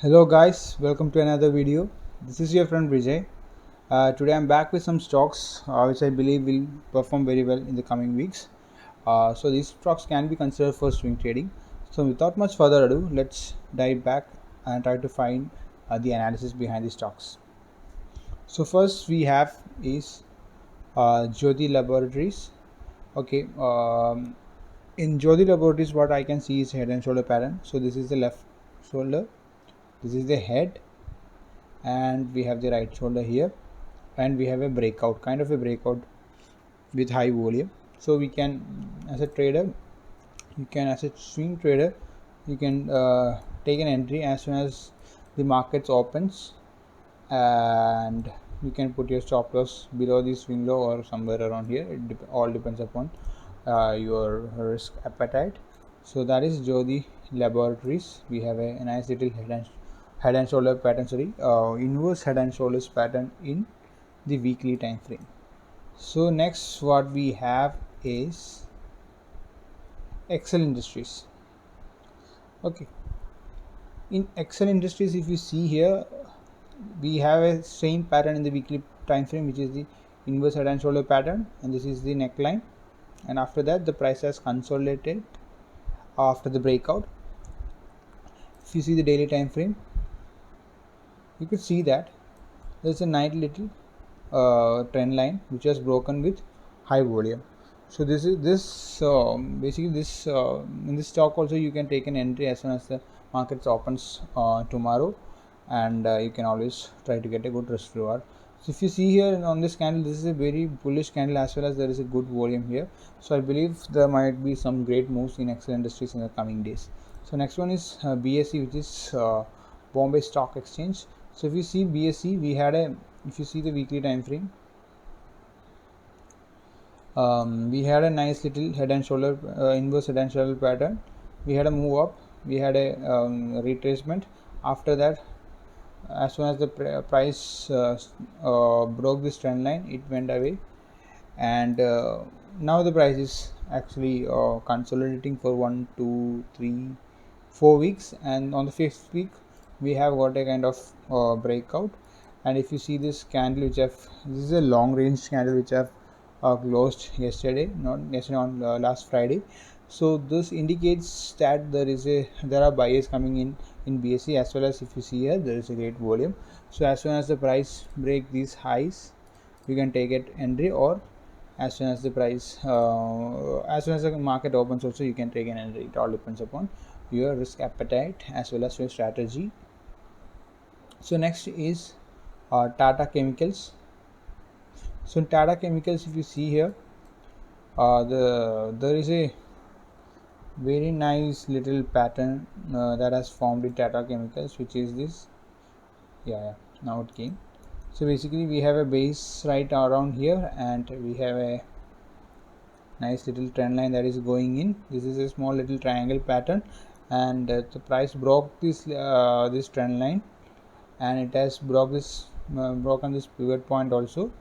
Hello guys, welcome to another video. This is your friend Vijay. Today I'm back with some stocks which I believe will perform very well in the coming weeks. So these stocks can be considered for swing trading. So without much further ado, let's dive back and try to find the analysis behind the stocks. So first we have is Jyoti Laboratories. Okay, in Jyoti Laboratories what I can see is head and shoulder pattern. So this is the left shoulder, this is the head, and we have the right shoulder here, and we have a breakout, kind of a breakout with high volume. So we can, as a trader, you can, as a swing trader, you can take an entry as soon as the markets opens, and you can put your stop loss below the swing low or somewhere around here. It all depends upon your risk appetite. So that is Jyoti Laboratories. We have a nice little head and shoulder pattern, inverse head and shoulders pattern in the weekly time frame. So next what we have is Excel Industries. Okay, in Excel Industries, if you see here, we have a same pattern in the weekly time frame, which is the inverse head and shoulder pattern, and this is the neckline. And after that, the price has consolidated after the breakout. If you see the daily time frame, you could see that there's a nice little trend line which has broken with high volume. So this is basically this in this stock also you can take an entry as soon as the markets opens tomorrow, and you can always try to get a good risk reward. So if you see here on this candle, this is a very bullish candle, as well as there is a good volume here. So I believe there might be some great moves in Excel Industries in the coming days. So next one is BSE, which is Bombay Stock Exchange. So if you see BSE, we had a, if you see the weekly time frame, we had a nice little head and shoulder inverse head and shoulder pattern. We had a move up, we had a retracement. After that, as soon as the price broke this trend line, it went away, and now the price is actually consolidating for 1 2 3 4 weeks, and on the 5th week we have got a kind of breakout. And if you see this candle, which have, this is a long range candle which have closed yesterday, not yesterday, on last Friday. So this indicates that there are buyers coming in BSE, as well as if you see here, there is a great volume. So as soon as the price break these highs, you can take it entry, or as soon as the price as soon as the market opens also, you can take an entry. It all depends upon your risk appetite as well as your strategy. So next is Tata Chemicals. So in Tata Chemicals, if you see here, there is a very nice little pattern that has formed in Tata Chemicals, which is this. Yeah, now it came. So basically we have a base right around here, and we have a nice little trend line that is going in. This is a small little triangle pattern, and the price broke this trend line, and it has broken this pivot point also.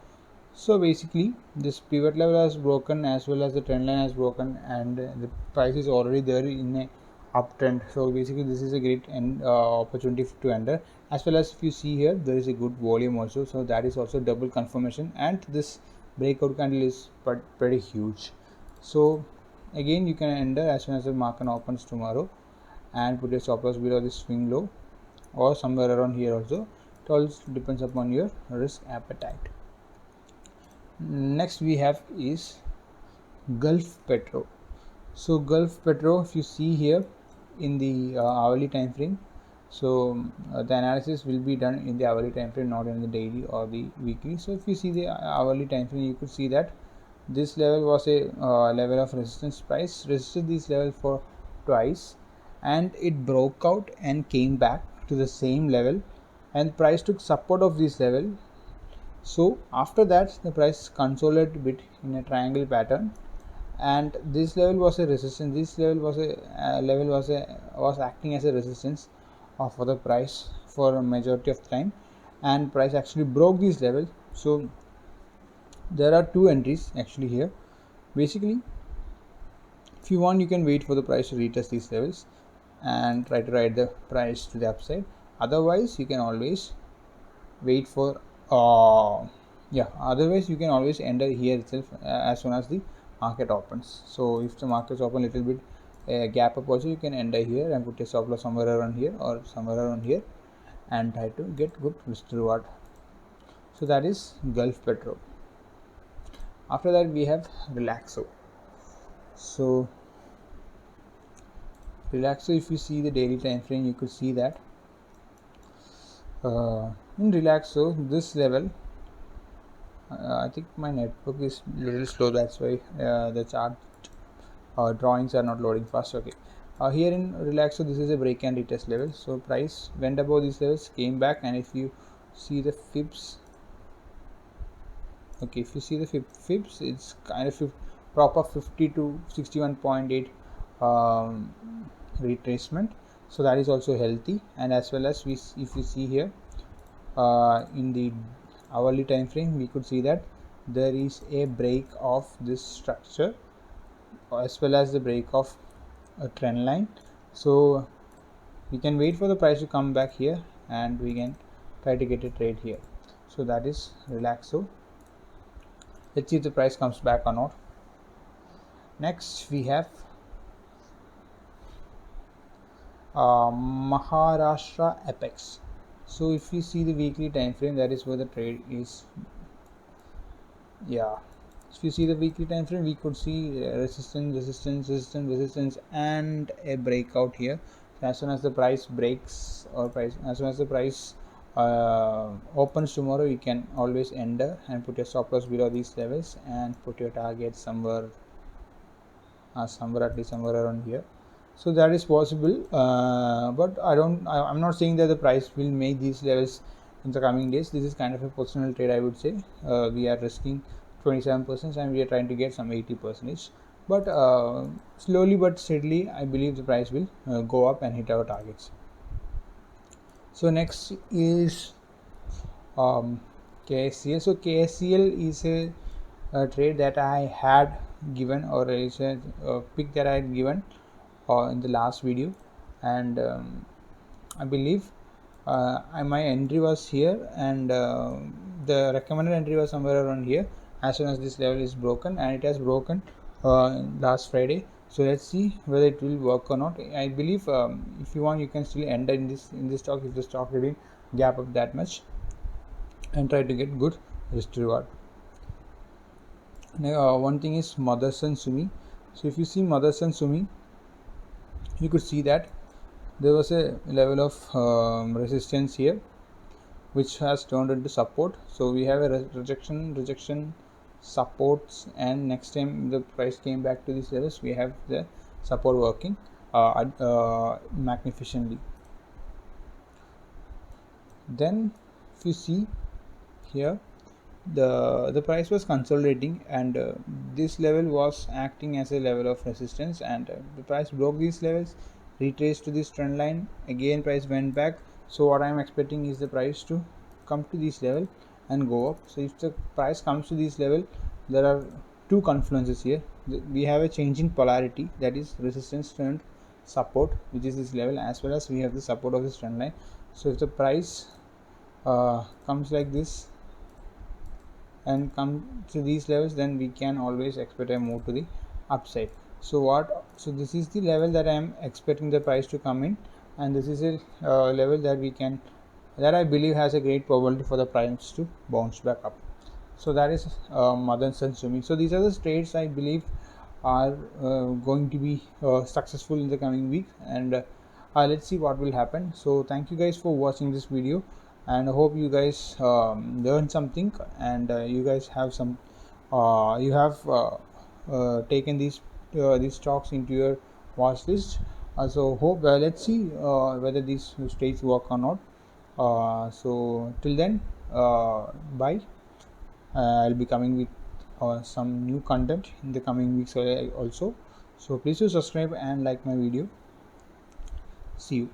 So basically this pivot level has broken, as well as the trend line has broken, and the price is already there in a uptrend. So basically this is a great opportunity to enter. As well as if you see here, there is a good volume also, so that is also double confirmation, and this breakout candle is pretty huge. So again, you can enter as soon as the market opens tomorrow, and put your stop loss below this swing low or somewhere around here also. It all depends upon your risk appetite. Next we have is Gulf Petro. So Gulf Petro, if you see here in the hourly time frame, so the analysis will be done in the hourly time frame, not in the daily or the weekly. So if you see the hourly time frame, you could see that this level was a level of resistance. Price resisted this level for twice, and it broke out and came back to the same level, and price took support of this level. So after that, the price consolidated a bit in a triangle pattern, and this level was a resistance. This level was acting as a resistance for the price for a majority of the time, and price actually broke this level. So there are two entries actually here. Basically, if you want, you can wait for the price to retest these levels and try to ride the price to the upside. Otherwise you can always wait for otherwise you can always enter here itself as soon as the market opens. So if the markets open a little bit gap up also, you can enter here and put a stop loss somewhere around here or somewhere around here and try to get good risk reward. So that is Gulf Petro. After that we have Relaxo. So Relaxo, if you see the daily time frame, you could see that in Relaxo this level, I think my network is a little slow, that's why the chart drawings are not loading fast. Okay, here in Relaxo this is a break and retest level, so price went above these levels, came back, and if you see the fibs, okay, if you see the fibs, it's kind of proper 50 to 61.8 retracement, so that is also healthy. And as well as if you see here in the hourly time frame, we could see that there is a break of this structure as well as the break of a trend line. So we can wait for the price to come back here and we can try to get a trade here. So that is Relaxo. Let's see if the price comes back or not. Next we have Maharashtra Apex. So if you see the weekly time frame, that is where the trade is. Yeah, if you see the weekly time frame, we could see resistance and a breakout here. So as soon as the price breaks or as soon as the price opens tomorrow, you can always enter and put your stop loss below these levels and put your target somewhere at least somewhere around here. So that is possible, but I'm not saying that the price will make these levels in the coming days. This is kind of a personal trade, I would say. We are risking 27% and we are trying to get some 80%, but slowly but steadily I believe the price will go up and hit our targets. So next is KSCL. So KSCL is a trade that I had given, or is a pick that I had given in the last video, and I believe my entry was here, and the recommended entry was somewhere around here as soon as this level is broken, and it has broken last Friday. So let's see whether it will work or not. I believe if you want, you can still enter in this stock if the stock didn't gap up that much, and try to get good risk reward. Now, one thing is Motherson Sumi. So if you see Motherson Sumi, you could see that there was a level of resistance here which has turned into support. So we have a rejection, supports, and next time the price came back to these levels, we have the support working magnificently. Then if you see here, the price was consolidating, and this level was acting as a level of resistance, and the price broke these levels, retraced to this trend line, again price went back. So what I am expecting is the price to come to this level and go up. So if the price comes to this level, there are two confluences here. We have a change in polarity, that is resistance turned support, which is this level, as well as we have the support of this trend line. So if the price comes like this and come to these levels, then we can always expect a move to the upside. So this is the level that I am expecting the price to come in, and this is a level that I believe has a great probability for the price to bounce back up. So that is Motherson Sumi. So these are the trades I believe are going to be successful in the coming week, and let's see what will happen. So thank you guys for watching this video, and I hope you guys learned something, and you guys have some taken these stocks into your watch list. So hope let's see whether these trades work or not. So till then, bye. I'll be coming with some new content in the coming weeks also. So please do subscribe and like my video. See you.